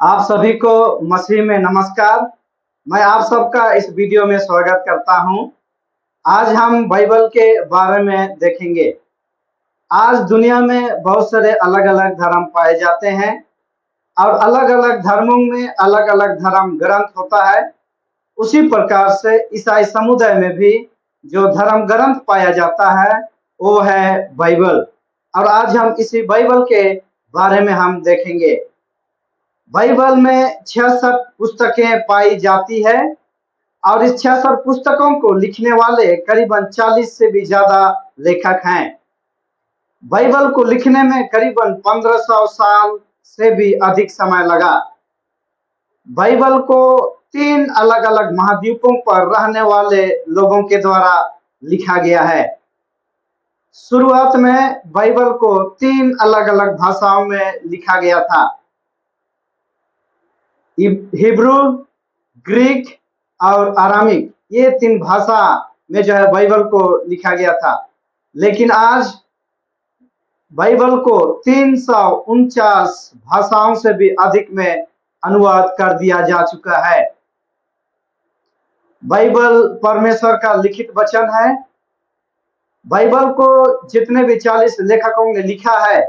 आप सभी को मसीह में नमस्कार। मैं आप सबका इस वीडियो में स्वागत करता हूं। आज हम बाइबल के बारे में देखेंगे। आज दुनिया में बहुत सारे अलग अलग धर्म पाए जाते हैं और अलग अलग धर्मों में अलग अलग धर्म ग्रंथ होता है। उसी प्रकार से ईसाई समुदाय में भी जो धर्म ग्रंथ पाया जाता है वो है बाइबल। और आज हम इसी बाइबल के बारे में हम देखेंगे। बाइबल में 66 पुस्तकें पाई जाती है और इस 66 पुस्तकों को लिखने वाले करीबन 40 से भी ज्यादा लेखक हैं। बाइबल को लिखने में करीबन 1500 साल से भी अधिक समय लगा। बाइबल को 3 अलग अलग महाद्वीपों पर रहने वाले लोगों के द्वारा लिखा गया है। शुरुआत में बाइबल को 3 अलग अलग भाषाओं में लिखा गया था, हिब्रू, ग्रीक और आरामिक। ये 3 भाषा में जो है बाइबल को लिखा गया था। लेकिन आज बाइबल को 349 भाषाओं से भी अधिक में अनुवाद कर दिया जा चुका है। बाइबल परमेश्वर का लिखित वचन है। बाइबल को जितने भी 40 लेखकों ने लिखा है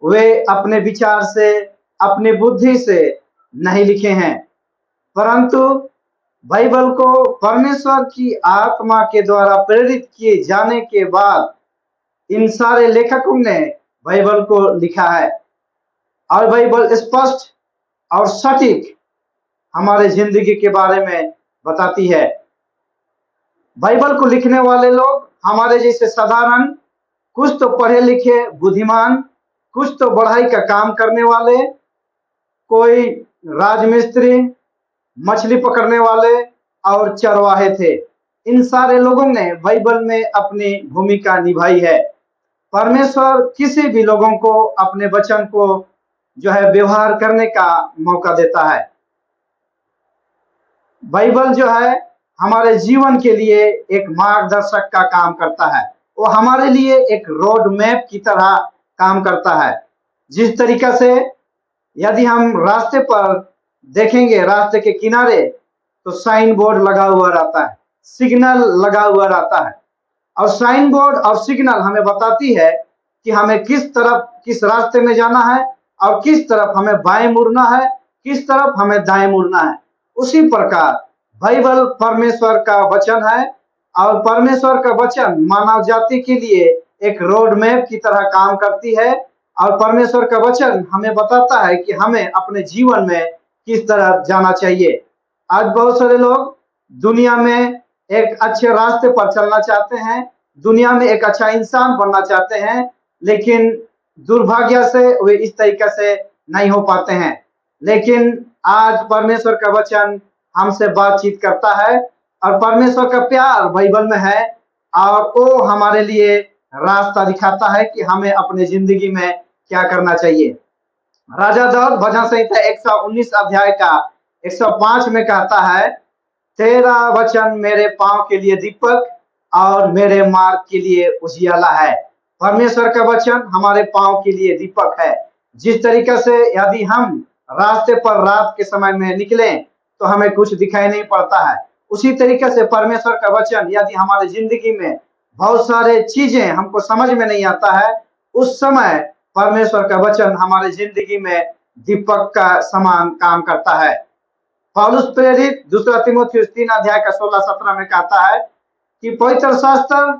वे अपने विचार से, अपनी बुद्धि से नहीं लिखे हैं, परंतु बाइबल को परमेश्वर की आत्मा के द्वारा प्रेरित किए जाने के बाद इन सारे लेखकों ने बाइबल को लिखा है। और बाइबल स्पष्ट और सटीक हमारे जिंदगी के बारे में बताती है। बाइबल को लिखने वाले लोग हमारे जैसे साधारण, कुछ तो पढ़े लिखे बुद्धिमान, कुछ तो बढ़ाई का काम करने वाले, कोई राजमिस्त्री, मछली पकड़ने वाले और चरवाहे थे। इन सारे लोगों ने बाइबल में अपनी भूमिका निभाई है। परमेश्वर किसी भी लोगों को अपने वचन को जो है व्यवहार करने का मौका देता है। बाइबल जो है हमारे जीवन के लिए एक मार्गदर्शक का काम करता है। वो हमारे लिए एक रोड मैप की तरह काम करता है। जिस तरीका से यदि हम रास्ते पर देखेंगे, रास्ते के किनारे तो साइन बोर्ड लगा हुआ रहता है, सिग्नल लगा हुआ रहता है, और साइन बोर्ड और सिग्नल हमें बताती है कि हमें किस तरफ, किस रास्ते में जाना है और किस तरफ हमें बाएं मुड़ना है, किस तरफ हमें दाएं मुड़ना है। उसी प्रकार बाइबल परमेश्वर का वचन है और परमेश्वर का वचन मानव जाति के लिए एक रोड मैप की तरह काम करती है। और परमेश्वर का वचन हमें बताता है कि हमें अपने जीवन में किस तरह जाना चाहिए। आज बहुत सारे लोग दुनिया में एक अच्छे रास्ते पर चलना चाहते हैं, दुनिया में एक अच्छा इंसान बनना चाहते हैं, लेकिन दुर्भाग्य से वे इस तरीके से नहीं हो पाते हैं। लेकिन आज परमेश्वर का वचन हमसे बातचीत करता है और परमेश्वर का प्यार बाइबल में है और वो हमारे लिए रास्ता दिखाता है कि हमें अपने जिंदगी में क्या करना चाहिए। राजा दाऊद भजन संहिता 119 अध्याय का 105 में कहता है, तेरा वचन मेरे पांव के लिए दीपक और मेरे मार्ग के लिए उजियाला है। परमेश्वर का वचन हमारे पांव के लिए दीपक है। जिस तरीके से यदि हम रास्ते पर रात के समय में निकलें तो हमें कुछ दिखाई नहीं पड़ता है, उसी तरीके से परमेश्वर का वचन यदि हमारे जिंदगी में बहुत सारे चीजें हमको समझ में नहीं आता है, उस समय परमेश्वर का वचन हमारे जिंदगी में दीपक का समान काम करता है। पौलुस प्रेरित दूसरा तीमुथियुस 3 अध्याय का 16-17 में कहता है कि पवित्र शास्त्र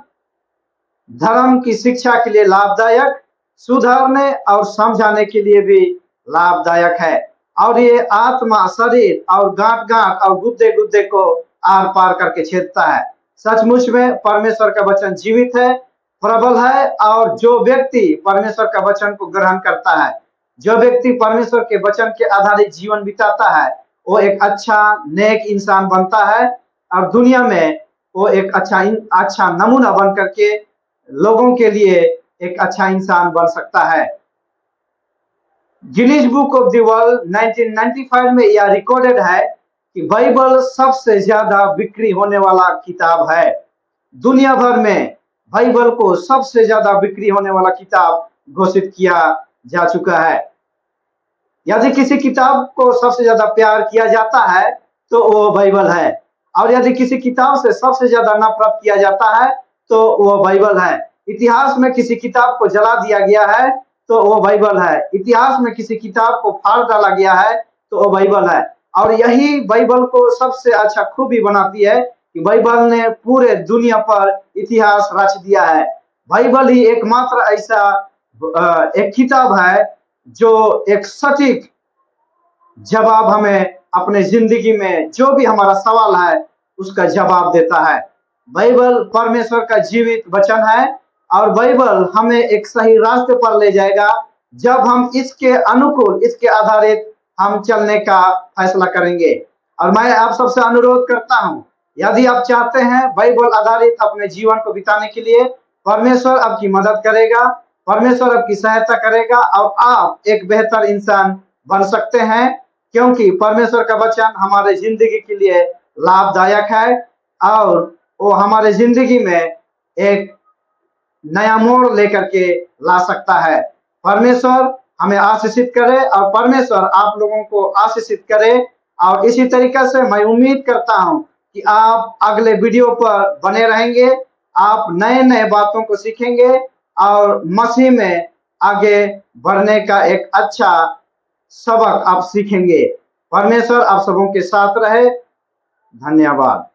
धर्म की शिक्षा के लिए लाभदायक, सुधारने और समझाने के लिए भी लाभदायक है, और ये आत्मा, शरीर और गांठ गांठ और गुद्दे गुद्दे को आर पार करके छेदता है। सचमुच में परमेश्वर का वचन जीवित है, प्रबल है, और जो व्यक्ति परमेश्वर का वचन को ग्रहण करता है, जो व्यक्ति परमेश्वर के वचन के आधारित जीवन बिताता है, वो एक अच्छा नेक इंसान बनता है और दुनिया में वो एक अच्छा नमूना बन करके लोगों के लिए एक अच्छा इंसान बन सकता है। Guinness book of the world 1995 में यह रिकॉर्डेड है कि बाइबल सबसे ज्यादा बिक्री होने वाला किताब है। दुनिया भर में बाइबल को सबसे ज्यादा बिक्री होने वाला किताब घोषित किया जा चुका है। यदि किसी किताब को सबसे ज्यादा प्यार किया जाता है तो वो बाइबल है, और यदि किसी किताब से सबसे ज्यादा नफरत किया जाता है तो वो बाइबल है। इतिहास में किसी किताब को जला दिया गया है तो वो बाइबल है। इतिहास में किसी किताब को फाड़ डाला गया है तो वो बाइबल है। और यही बाइबल को सबसे अच्छा खूबी बनाती है कि बाइबल ने पूरे दुनिया पर इतिहास रच दिया है। बाइबल ही एकमात्र ऐसा एक किताब है जो एक सटीक जवाब हमें अपने जिंदगी में जो भी हमारा सवाल है उसका जवाब देता है। बाइबल परमेश्वर का जीवित वचन है और बाइबल हमें एक सही रास्ते पर ले जाएगा जब हम इसके अनुकूल, इसके आधारित हम चलने का फैसला करेंगे। और मैं आप सबसे अनुरोध करता हूं, यदि आप चाहते हैं बाइबल आधारित अपने जीवन को बिताने के लिए, परमेश्वर आपकी मदद करेगा, परमेश्वर आपकी सहायता करेगा और आप एक बेहतर इंसान बन सकते हैं, क्योंकि परमेश्वर का वचन हमारे जिंदगी के लिए लाभदायक है और वो हमारे जिंदगी में एक नया मोड़ लेकर के ला सकता है। परमेश्वर हमें आशीषित करे और परमेश्वर आप लोगों को आशीषित करे। और इसी तरीके से मैं उम्मीद करता हूं कि आप अगले वीडियो पर बने रहेंगे, आप नए नए बातों को सीखेंगे और मसीह में आगे बढ़ने का एक अच्छा सबक आप सीखेंगे। परमेश्वर आप सबों के साथ रहे। धन्यवाद।